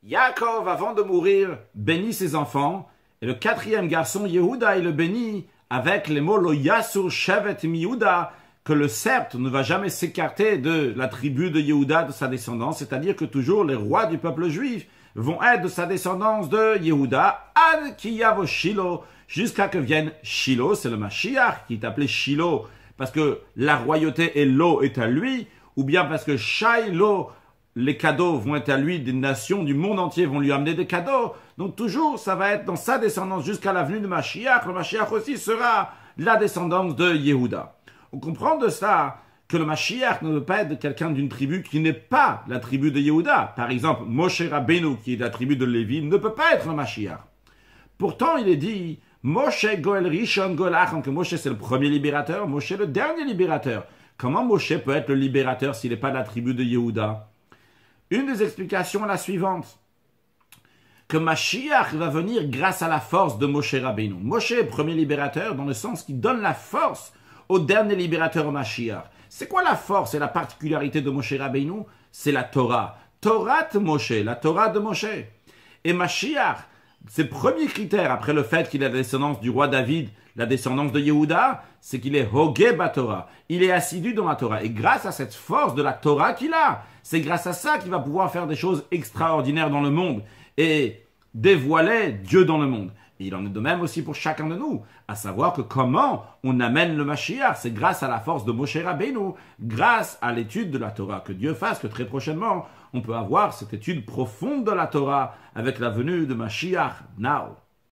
Yaakov, avant de mourir, bénit ses enfants, et le quatrième garçon, Yehuda, il le bénit avec les mots Lo Yasur Shevet Yehuda, que le sceptre ne va jamais s'écarter de la tribu de Yehuda, de sa descendance, c'est-à-dire que toujours les rois du peuple juif vont être de sa descendance de Yehuda, Ad Kiyavo Shilo, jusqu'à que vienne Shilo, c'est le Mashiach qui est appelé Shilo, parce que la royauté et l'eau est à lui, ou bien parce que Shailo, les cadeaux vont être à lui, des nations du monde entier vont lui amener des cadeaux. Donc toujours, ça va être dans sa descendance jusqu'à la venue de Mashiach. Le Mashiach aussi sera la descendance de Yehuda. On comprend de ça que le Mashiach ne veut pas être quelqu'un d'une tribu qui n'est pas la tribu de Yehuda. Par exemple, Moshe Rabbeinu, qui est de la tribu de Lévi, ne peut pas être le Mashiach. Pourtant, il est dit, Moshe Goel Rishon Goel Achon, que Moshe c'est le premier libérateur, Moshe le dernier libérateur. Comment Moshe peut être le libérateur s'il n'est pas de la tribu de Yehuda? Une des explications est la suivante, que Mashiach va venir grâce à la force de Moshe Rabbeinu. Moshe est premier libérateur dans le sens qu'il donne la force au dernier libérateur, au Mashiach. C'est quoi la force et la particularité de Moshe Rabbeinu? C'est la Torah. Torah de Moshe, la Torah de Moshe. Et Mashiach, ses premiers critères, après le fait qu'il est la descendance du roi David, la descendance de Yehuda, c'est qu'il est Hogé Torah. Il est assidu dans la Torah. Et grâce à cette force de la Torah qu'il a, c'est grâce à ça qu'il va pouvoir faire des choses extraordinaires dans le monde et dévoiler Dieu dans le monde. Et il en est de même aussi pour chacun de nous, à savoir que comment on amène le Mashiach, c'est grâce à la force de Moshe Rabbeinu, grâce à l'étude de la Torah. Que Dieu fasse que très prochainement, on peut avoir cette étude profonde de la Torah avec la venue de Mashiach now.